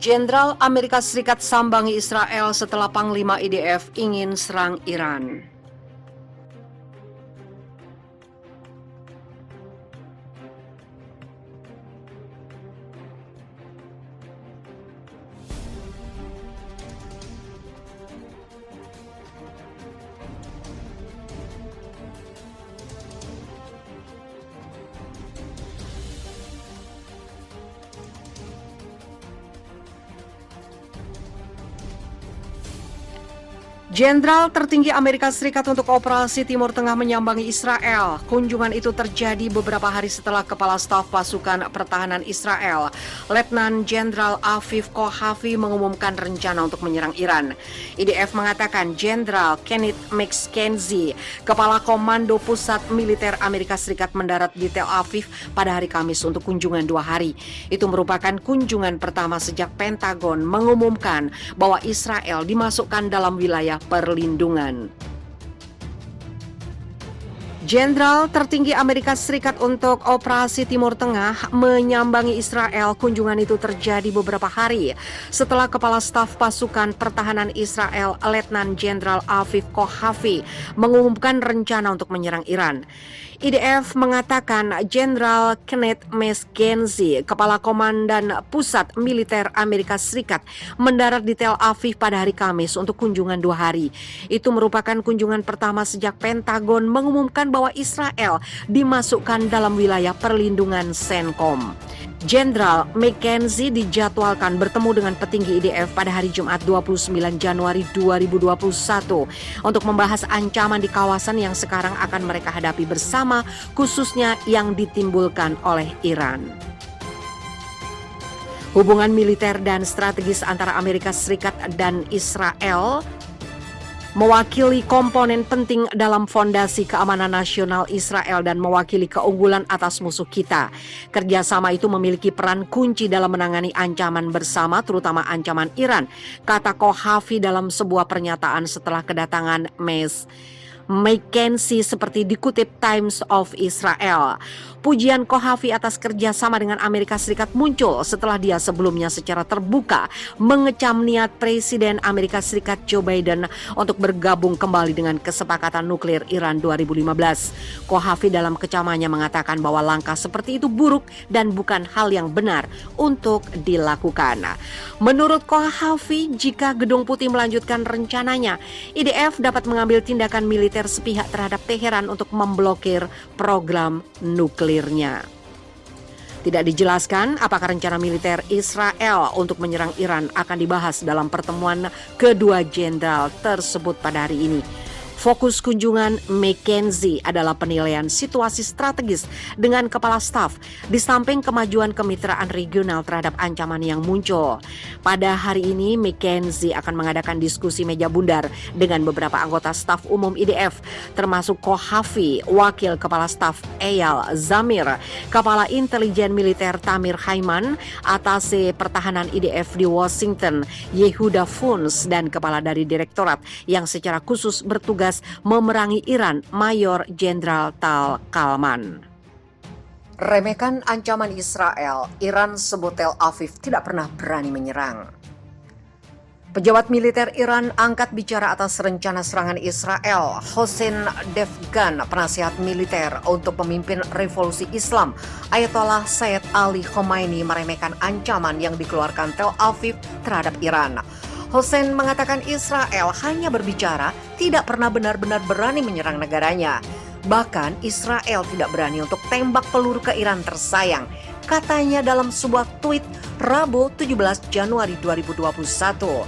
Jenderal Amerika Serikat sambangi Israel setelah Panglima IDF ingin serang Iran. Jenderal tertinggi Amerika Serikat untuk Operasi Timur Tengah menyambangi Israel. Kunjungan itu terjadi beberapa hari setelah Kepala Staf Pasukan Pertahanan Israel, Letnan Jenderal Aviv Kohavi mengumumkan rencana untuk menyerang Iran. IDF mengatakan Jenderal Kenneth McKenzie, Kepala Komando Pusat Militer Amerika Serikat mendarat di Tel Aviv pada hari Kamis untuk kunjungan 2 hari. Itu merupakan kunjungan pertama sejak Pentagon mengumumkan bahwa Israel dimasukkan dalam wilayah perlindungan. Jenderal tertinggi Amerika Serikat untuk Operasi Timur Tengah menyambangi Israel. Kunjungan itu terjadi beberapa hari setelah Kepala Staf Pasukan Pertahanan Israel, Letnan Jenderal Aviv Kohavi, mengumumkan rencana untuk menyerang Iran. IDF mengatakan Jenderal Kenneth McKenzie, Kepala Komandan Pusat Militer Amerika Serikat, mendarat di Tel Aviv pada hari Kamis untuk kunjungan 2 hari. Itu merupakan kunjungan pertama sejak Pentagon mengumumkan bahwa Israel dimasukkan dalam wilayah perlindungan CENTCOM. Jenderal McKenzie dijadwalkan bertemu dengan petinggi IDF pada hari Jumat 29 Januari 2021 untuk membahas ancaman di kawasan yang sekarang akan mereka hadapi bersama, khususnya yang ditimbulkan oleh Iran. Hubungan militer dan strategis antara Amerika Serikat dan Israel mewakili komponen penting dalam fondasi keamanan nasional Israel dan mewakili keunggulan atas musuh kita. Kerjasama itu memiliki peran kunci dalam menangani ancaman bersama, terutama ancaman Iran, kata Kohavi dalam sebuah pernyataan setelah kedatangan McKenzie, seperti dikutip Times of Israel. Pujian Kohavi atas kerjasama dengan Amerika Serikat muncul setelah dia sebelumnya secara terbuka mengecam niat Presiden Amerika Serikat Joe Biden untuk bergabung kembali dengan kesepakatan nuklir Iran 2015. Kohavi dalam kecamannya mengatakan bahwa langkah seperti itu buruk dan bukan hal yang benar untuk dilakukan. Menurut Kohavi, jika Gedung Putih melanjutkan rencananya, IDF dapat mengambil tindakan militer sepihak terhadap Teheran untuk memblokir program nuklirnya. Tidak dijelaskan apakah rencana militer Israel untuk menyerang Iran akan dibahas dalam pertemuan kedua jenderal tersebut pada hari ini. Fokus kunjungan McKenzie adalah penilaian situasi strategis dengan kepala staf di samping kemajuan kemitraan regional terhadap ancaman yang muncul. Pada hari ini McKenzie akan mengadakan diskusi meja bundar dengan beberapa anggota staf umum IDF termasuk Kohavi, Wakil Kepala Staf Eyal Zamir, Kepala Intelijen Militer Tamir Haiman, Atase Pertahanan IDF di Washington Yehuda Funs, dan Kepala dari Direktorat yang secara khusus bertugas memerangi Iran, Mayor Jenderal Tal Kalman. Remehkan ancaman Israel, Iran sebut Tel Aviv tidak pernah berani menyerang. Pejabat militer Iran angkat bicara atas rencana serangan Israel. Hossein Devgan, penasihat militer untuk pemimpin revolusi Islam, Ayatollah Sayyid Ali Khomeini, meremehkan ancaman yang dikeluarkan Tel Aviv terhadap Iran. Hossein mengatakan Israel hanya berbicara, tidak pernah benar-benar berani menyerang negaranya. Bahkan Israel tidak berani untuk tembak peluru ke Iran tersayang, katanya dalam sebuah tweet Rabu 17 Januari 2021.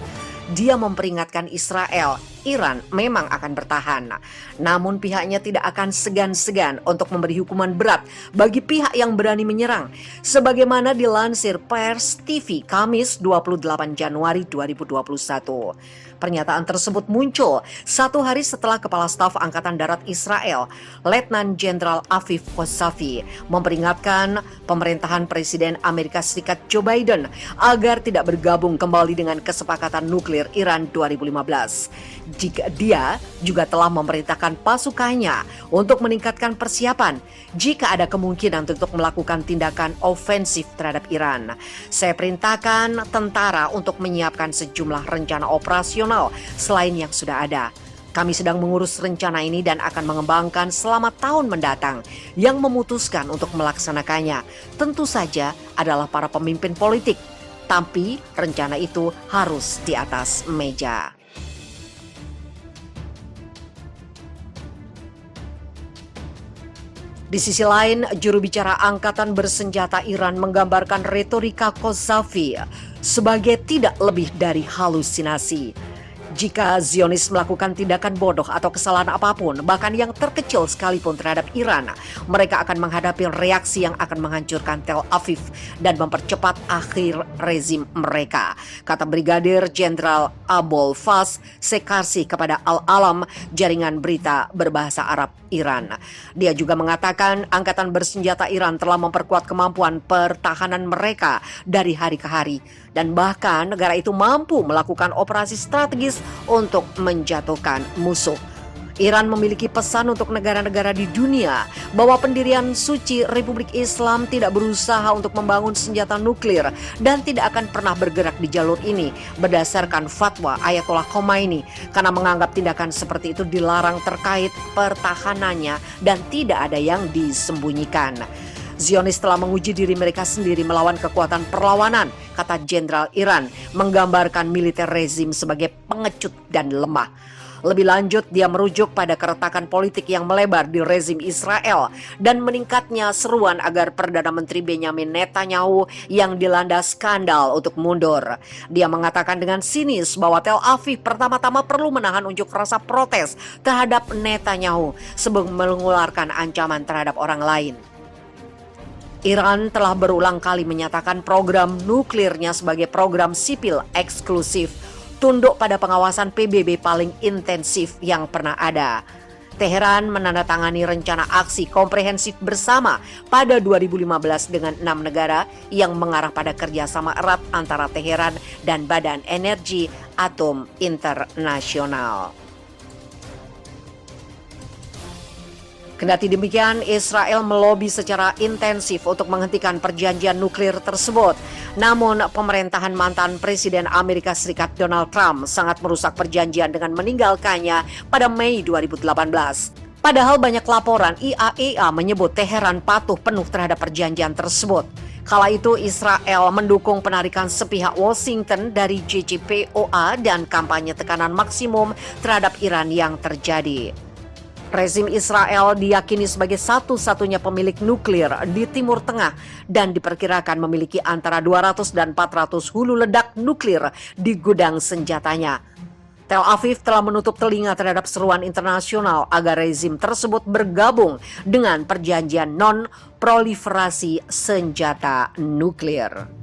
Dia memperingatkan Israel, Iran memang akan bertahan. Namun pihaknya tidak akan segan-segan untuk memberi hukuman berat bagi pihak yang berani menyerang. Sebagaimana dilansir Pers TV Kamis 28 Januari 2021. Pernyataan tersebut muncul satu hari setelah Kepala Staf Angkatan Darat Israel, Letnan Jenderal Aviv Kosavi, memperingatkan pemerintahan Presiden Amerika Serikat Joe Biden agar tidak bergabung kembali dengan kesepakatan nuklir Iran 2015. Jika dia juga telah memerintahkan pasukannya untuk meningkatkan persiapan jika ada kemungkinan untuk melakukan tindakan ofensif terhadap Iran. Saya perintahkan tentara untuk menyiapkan sejumlah rencana operasional selain yang sudah ada. Kami sedang mengurus rencana ini dan akan mengembangkan selama tahun mendatang. Yang memutuskan untuk melaksanakannya tentu saja adalah para pemimpin politik. Tapi rencana itu harus di atas meja. Di sisi lain, juru bicara Angkatan Bersenjata Iran menggambarkan retorika Kosavi sebagai tidak lebih dari halusinasi. Jika Zionis melakukan tindakan bodoh atau kesalahan apapun, bahkan yang terkecil sekalipun terhadap Iran, mereka akan menghadapi reaksi yang akan menghancurkan Tel Aviv dan mempercepat akhir rezim mereka, kata Brigadir Jenderal Abol Faz Sekarsi kepada Al-Alam, jaringan berita berbahasa Arab Iran. Dia juga mengatakan Angkatan Bersenjata Iran telah memperkuat kemampuan pertahanan mereka dari hari ke hari, dan bahkan negara itu mampu melakukan operasi strategis untuk menjatuhkan musuh. Iran memiliki pesan untuk negara-negara di dunia bahwa pendirian suci Republik Islam tidak berusaha untuk membangun senjata nuklir dan tidak akan pernah bergerak di jalur ini berdasarkan fatwa Ayatollah Khomeini, karena menganggap tindakan seperti itu dilarang terkait pertahanannya dan tidak ada yang disembunyikan. Zionis telah menguji diri mereka sendiri melawan kekuatan perlawanan, kata Jenderal Iran, menggambarkan militer rezim sebagai pengecut dan lemah. Lebih lanjut, dia merujuk pada keretakan politik yang melebar di rezim Israel dan meningkatnya seruan agar Perdana Menteri Benjamin Netanyahu yang dilanda skandal untuk mundur. Dia mengatakan dengan sinis bahwa Tel Aviv pertama-tama perlu menahan unjuk rasa protes terhadap Netanyahu sebelum mengeluarkan ancaman terhadap orang lain. Iran telah berulang kali menyatakan program nuklirnya sebagai program sipil eksklusif, tunduk pada pengawasan PBB paling intensif yang pernah ada. Teheran menandatangani rencana aksi komprehensif bersama pada 2015 dengan 6 negara yang mengarah pada kerjasama erat antara Teheran dan Badan Energi Atom Internasional. Kendati demikian, Israel melobi secara intensif untuk menghentikan perjanjian nuklir tersebut. Namun, pemerintahan mantan Presiden Amerika Serikat Donald Trump sangat merusak perjanjian dengan meninggalkannya pada Mei 2018. Padahal banyak laporan IAEA menyebut Teheran patuh penuh terhadap perjanjian tersebut. Kala itu Israel mendukung penarikan sepihak Washington dari JCPOA dan kampanye tekanan maksimum terhadap Iran yang terjadi. Rezim Israel diyakini sebagai satu-satunya pemilik nuklir di Timur Tengah dan diperkirakan memiliki antara 200 dan 400 hulu ledak nuklir di gudang senjatanya. Tel Aviv telah menutup telinga terhadap seruan internasional agar rezim tersebut bergabung dengan perjanjian non-proliferasi senjata nuklir.